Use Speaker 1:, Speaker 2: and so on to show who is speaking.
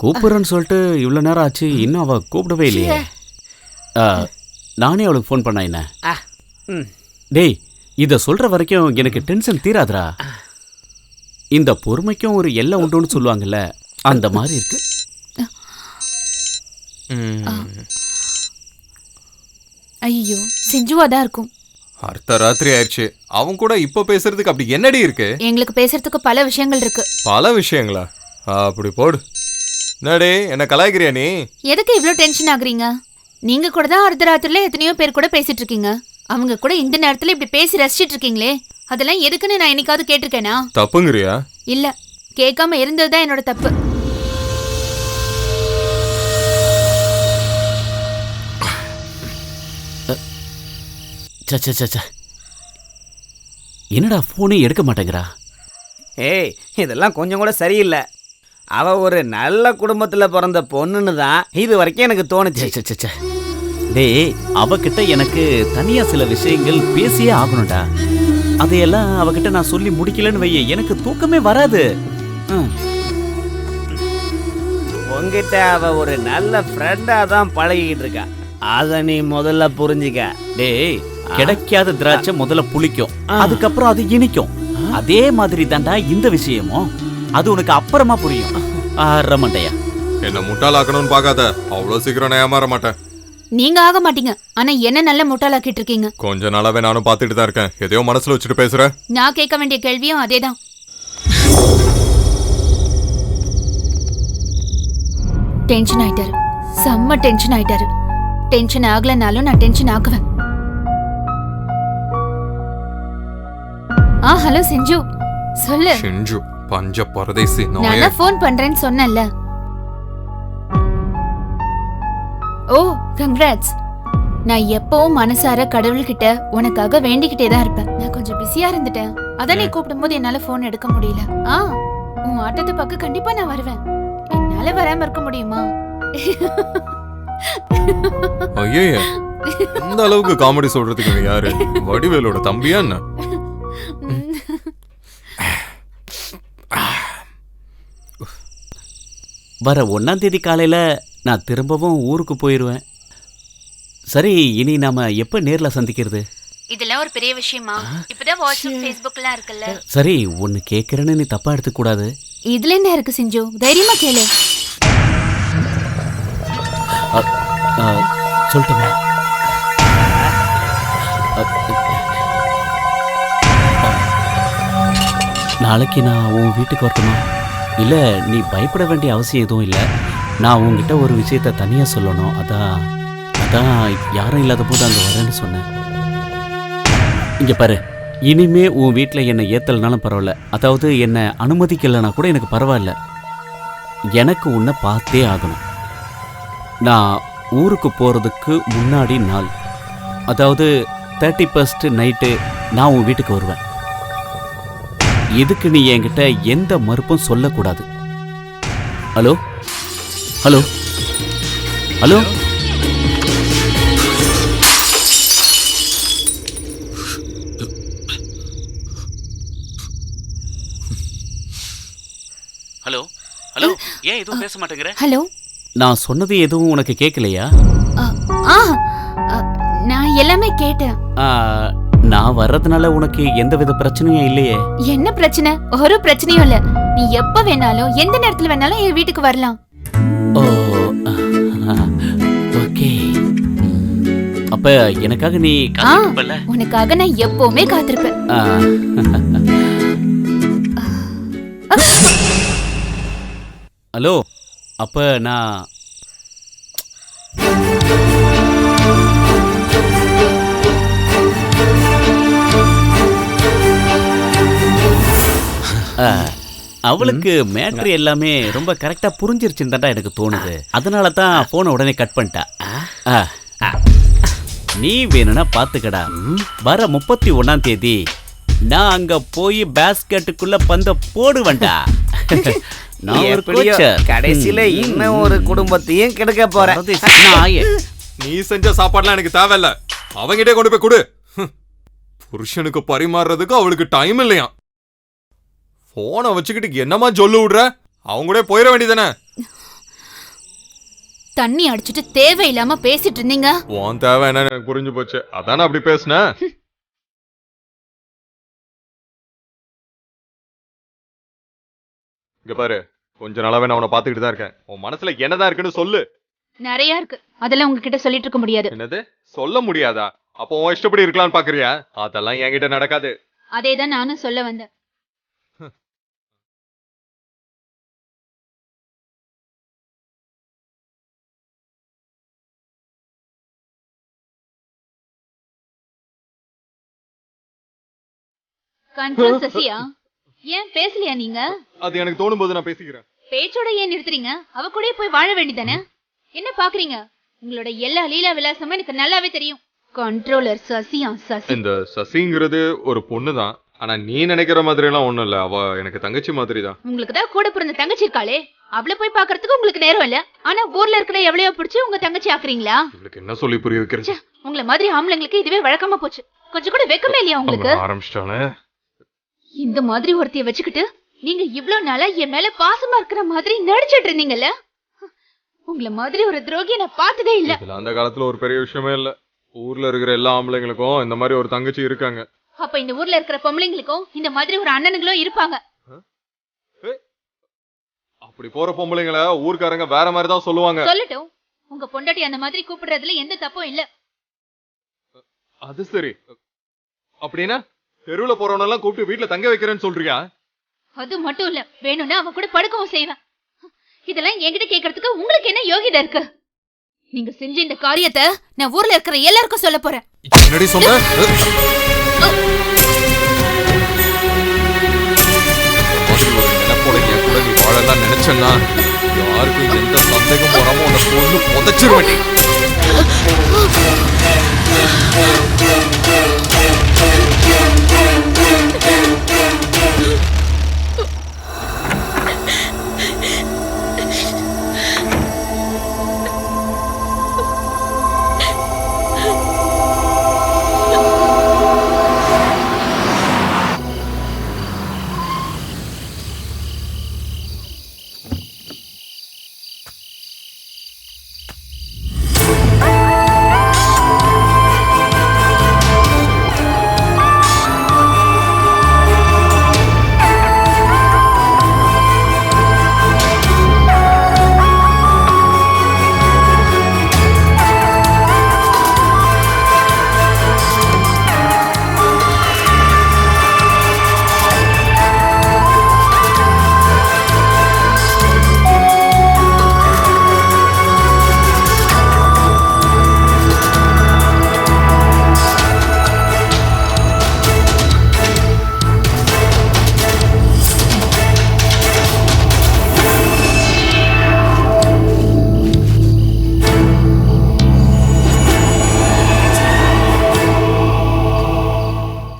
Speaker 1: கூப்பிடுறேன்னு சொல்லிட்டு இவ்வளோ நேரம் ஆச்சு, இன்னும் அவள் கூப்பிடவே இல்லையே. நானே அவளுக்கு ஃபோன் பண்ண என்ன? டேய், இதை சொல்கிற வரைக்கும் எனக்கு டென்ஷன் தீராதுரா. இந்த பொறுமைக்கும் ஒரு எல்லை உண்டுன்னு சொல்லுவாங்கல்ல, அந்த மாதிரி இருக்கு.
Speaker 2: ஐயோ, செஞ்சுவாதான் இருக்கும்.
Speaker 3: அர்த்த ராத்திரி ஆயிடுச்சு. அவன் கூட இப்ப பேசுறதுக்கு அப்படி என்னடி இருக்கு?
Speaker 2: எங்களுக்கு பேசுறதுக்கு பல விஷயங்கள் இருக்கு.
Speaker 3: பல விஷயங்களா? அப்படி போடு. என்னடே, என்ன கலாய்க்கிறியா நீ?
Speaker 2: எதுக்கு இவ்ளோ டென்ஷன் ஆகுறீங்க? நீங்க கூட தான் அர்த்தராத்திரில எத்தனையோ பேர் கூட பேசிட்டு இருக்கீங்க. அவங்க கூட இந்த நேரத்துல இப்படி பேசி ரசிச்சிட்டு இருக்கீங்களே, அதெல்லாம் எதுக்குன்னு நான் என்னைக்காவது கேட்டிருக்கேனா?
Speaker 3: தப்புங்கறியா?
Speaker 2: இல்ல, கேட்காம இருந்ததுதான் என்னோட தப்பு.
Speaker 1: என்னடா போனே எடுக்க மாட்டேங்கிறா?
Speaker 4: ஏய், இதெல்லாம் கொஞ்சம் கூட சரியில்லை. அவ ஒரு நல்ல குடும்பத்துல பிறந்த பொண்ணுன்னு தான் இது வரைக்கும் எனக்கு தோணுச்சு.
Speaker 1: டேய், அவகிட்ட எனக்கு தனியா சில விஷயங்கள் பேசியே ஆகணும்டா. அதையெல்லாம் அவகிட்ட நான் சொல்லி முடிக்கலன்னு வையே, எனக்கு தூக்கமே வராது.
Speaker 4: உங்ககிட்ட அவ ஒரு நல்ல ஃப்ரெண்டா தான் பழகிட்டு இருக்கா. அத நீ முதல்ல புரிஞ்சுக்க.
Speaker 1: டேய், கிடைக்காத திராட்சை முதல்ல புளிக்கும், அதுக்கப்புறம் அது இனிக்கும். அதே மாதிரி தான்டா இந்த விஷயமும். அது உனக்கு அப்புறமா புரியும். ரமண்டையா,
Speaker 3: என்ன முட்டாளாக்கணும்னு பார்க்காத. அவ்வளவு சீக்கிரம் நான் ஏமாற மாட்டேன்.
Speaker 2: நீங்க ஆக மாட்டீங்க, ஆனா என்ன நல்ல முட்டாளாக்கிட்டு இருக்கீங்க.
Speaker 3: கொஞ்ச நாளாவே நானும் பார்த்துட்டு தான் இருக்கேன். எதையோ மனசுல வச்சுட்டு பேசுறேன்.
Speaker 2: நான் கேட்க வேண்டிய கேள்வியும் அதேதான். டென்ஷன் ஆயிட்டாரு, செம்ம டென்ஷன் ஆயிட்டாரு. டென்ஷன் ஆகலனாலும் நான் டென்ஷன் ஆக்குவேன். ஹலோ செஞ்சு, சொல்லு.
Speaker 3: செஞ்சு பஞ்ச பரதேசி.
Speaker 2: நான் ஃபோன் பண்றேன்னு சொன்னேன்ல. ஓ, கங்க்ராட்ஸ். நான் எப்பவும் மனசார கடவுள்கிட்ட உனக்காக வேண்டிக்கிட்டே தான் இருப்பேன். நான் கொஞ்சம் பிஸியா இருந்துட்டேன், அதான் நீ கூப்பிடும்போது என்னால ஃபோன் எடுக்க முடியல. உன் ஆட்டத்தை பார்க்க கண்டிப்பா நான் வருவேன். என்னால வராம இருக்க முடியுமா?
Speaker 3: ஐயே, இந்த அளவுக்கு காமெடி சொல்றதுக்கு யாரு? வடிவேலோட தம்பியா என்ன?
Speaker 1: வர 1ஆம் தேதி காலையில நான் திரும்பவும் ஊருக்கு போயிடுவேன். சரி, இனி நாம எப்ப நேர்ல சந்திக்கிறது?
Speaker 2: இதெல்லாம் ஒரு பெரிய விஷயமா? இப்பதான் வாட்ஸ்அப் ஃபேஸ்புக்லாம் இருக்குல்ல.
Speaker 1: சரி, ஒன்னு கேக்குறேன்னு நீ தப்பா எடுத்துக்க கூடாது.
Speaker 2: இதுல என்ன இருக்கு செஞ்சு? தைரியமா கேளு.
Speaker 1: சொல்லட்டுமா? நாளைக்கு நான் உன் வீட்டுக்கு வரட்டுமா? இல்ல, நீ பயப்பட வேண்டிய அவசியம் எதுவும் இல்லை. நான் உன்கிட்ட ஒரு விஷயத்த தனியா சொல்லணும். அதான் யாரும் இல்லாத போது அங்க வரேன்னு சொன்னேன். இங்க பாரு, இனிமே உன் வீட்டில் என்னை ஏத்தலனாலும் பரவாயில்ல, அதாவது என்னை அனுமதிக்கலைன்னா கூட எனக்கு பரவாயில்ல. எனக்கு உன்னை பார்த்தே ஆகணும். நான் ஊருக்கு போகிறதுக்கு முன்னாடி நாள், அதாவது 31 நைட்டு நான் உன் வீட்டுக்கு வருவேன். இதுக்கு நீ என்கிட்ட எந்த மறுப்பும் சொல்லக்கூடாது. Hello hello hello hello hello ஏன் எதுவும் பேச மாட்டேங்கிற?
Speaker 2: ஹலோ,
Speaker 1: நான் சொன்னது எதுவும் உனக்கு கேட்கலையா?
Speaker 2: நான் எல்லாமே கேட்டேன்.
Speaker 1: நான் வர்றதுனால உனக்கு எந்தவித பிரச்சனையும் இல்லையே?
Speaker 2: என்ன பிரச்சனை? ஒரு பிரச்சனையும் இல்ல. நீ எப்ப வேணாலும் எந்த நேரத்துல வேணாலும் என் வீட்டுக்கு வரலாம்.
Speaker 1: ஓ, ஓகே. அப்ப எனக்காக நீ காத்திருப்பல்ல?
Speaker 2: உனக்காக நான் எப்பவுமே காத்திருப்பேன்.
Speaker 1: ஹலோ, அப்ப நான் அவளுக்கு மேட்ரு எல்லாமே ரொம்ப கரெக்டா புரிஞ்சிருச்சுன்னு தான் எனக்கு தோணுது. அதனால தான் போனை உடனே கட் பண்ணிட்டா. நீ வேணும்னா பாத்துக்கடா, வர 31ஆம் தேதி நான் அங்க போய் பேஸ்கெட்டுக்குள்ள பந்த போடுவேன்டா.
Speaker 4: கடைசியில இன்னும் ஒரு குடும்பத்தையும் கெடுக்க போறேன்.
Speaker 3: நீ செஞ்ச சாப்பாடுலாம் எனக்கு தேவையில்ல, அவங்கிட்டே கொண்டு போய் கொடு. புருஷனுக்கு பரிமாறுறதுக்கு அவளுக்கு டைம் இல்லையா? போனை வச்சுக்கிட்டு என்னமா சொல்லு விடுற? அவங்க கூட போயிட வேண்டியதானே?
Speaker 2: தண்ணி அடிச்சிட்டு தேவையில்லாம பேசிட்டு இருந்தீங்க.
Speaker 3: உன் தேவை என்னன்னு எனக்கு புரிஞ்சு போச்சு, அதானே அப்படி பேசுனேன். இங்க பாரு, கொஞ்ச நாளாவே நான் உன்னை பாத்துக்கிட்டு தான் இருக்கேன். உன் மனசுல என்னதான் இருக்குன்னு சொல்லு.
Speaker 2: நிறைய இருக்கு, அதெல்லாம் உங்ககிட்ட சொல்லிட்டு இருக்க முடியாது.
Speaker 3: என்னது சொல்ல முடியாதா? அப்போ உன் இஷ்டப்படி இருக்கலாம்னு பாக்குறியா? அதெல்லாம் என்கிட்ட நடக்காது.
Speaker 2: அதேதான் நானும் சொல்ல வந்தேன். கண்ட்ரோல் சசியா, ஏன் பேசலையா நீங்க?
Speaker 3: அது எனக்கு தோணும் போது நான் பேசிக்கிறேன்.
Speaker 2: பேச்சோட ஏன் நிறுத்துறீங்க? அவ கூடயே போய் வாழ வேண்டியதானே? என்ன பாக்குறீங்க? உங்களோட எல்லா லீலா விலாசமும் எனக்கு நல்லாவே தெரியும். கண்ட்ரோலர் சசியா, சசி.
Speaker 3: இந்த சசிங்கிறது ஒரு பொண்ணுதான், ஆனா நீ நினைக்கிற மாதிரி எல்லாம் ஒண்ணும் இல்ல. அவ எனக்கு தங்கச்சி மாதிரி தான்.
Speaker 2: உங்களுக்கு தான் கூட பிறந்த தங்கச்சி இருக்காளே, அவளை போய் பாக்குறதுக்கு உங்களுக்கு நேரம் இல்ல. ஆனா ஊர்ல இருக்கிற எவ்வளவு பிடிச்சு உங்க தங்கச்சி ஆக்குறீங்களா?
Speaker 3: இவளுக்கு என்ன சொல்லி புரிய வைக்கிறது?
Speaker 2: உங்களை மாதிரி ஆம்பளைங்களுக்கு இதுவே வழக்கமா போச்சு. கொஞ்சம் கூட வெக்கமே இல்லையா உங்களுக்கு?
Speaker 3: ஆரம்பிச்சிட்டானே.
Speaker 2: இந்த மாதிரி ஒருத்தைய வச்சுக்கிட்டு நீங்க இவ்வளவு நாளா என் மேல பாசமா இருக்கிற மாதிரி நடிச்சிட்டு இருந்தீங்கல்ல. உங்களை மாதிரி ஒரு துரோகிய நான் பார்த்ததே இல்ல.
Speaker 3: இதுல அந்த காலத்துல ஒரு பெரிய விஷயமே இல்ல. ஊர்ல இருக்கிற எல்லா ஆம்பளைங்களுக்கும் இந்த மாதிரி ஒரு தங்கச்சி இருக்காங்க.
Speaker 2: அப்ப இந்த ஊர்ல இருக்கிற பொம்பளைங்களுக்கும் இந்த மாதிரி ஒரு அண்ணனுங்களும் இருப்பாங்க.
Speaker 3: அப்படி போற பொம்பளைங்களை ஊர்க்காரங்க வேற மாதிரி தான் சொல்லுவாங்க.
Speaker 2: சொல்லட்டும், உங்க பொண்டாட்டி அந்த மாதிரி கூப்பிடுறதுல எந்த தப்பும் இல்ல.
Speaker 3: அது சரி, அப்படின்னா தெருவுல போறவனெல்லாம் கூப்பிட்டு வீட்டுல தங்க வைக்கிறேன்னு சொல்றியா?
Speaker 2: அது மட்டும் இல்ல, வேணும்னா அவன் கூட படுக்கவும் செய்வேன். இதெல்லாம் என்கிட்ட கேக்குறதுக்கு உங்களுக்கு என்ன யோகிதா இருக்கு? நீங்க செஞ்ச இந்த காரியத்தை நான் ஊர்ல இருக்கிற எல்லாருக்கும் சொல்ல போறேன்.
Speaker 3: என்னடி சொல்ற? நினைப்போட என் கூட நீ வாழலாம் நினைச்சேன்னா யாருக்கும் எந்த சந்தேகம் போறாம உன்னை கொண்டு புதைச்சிருவேன்.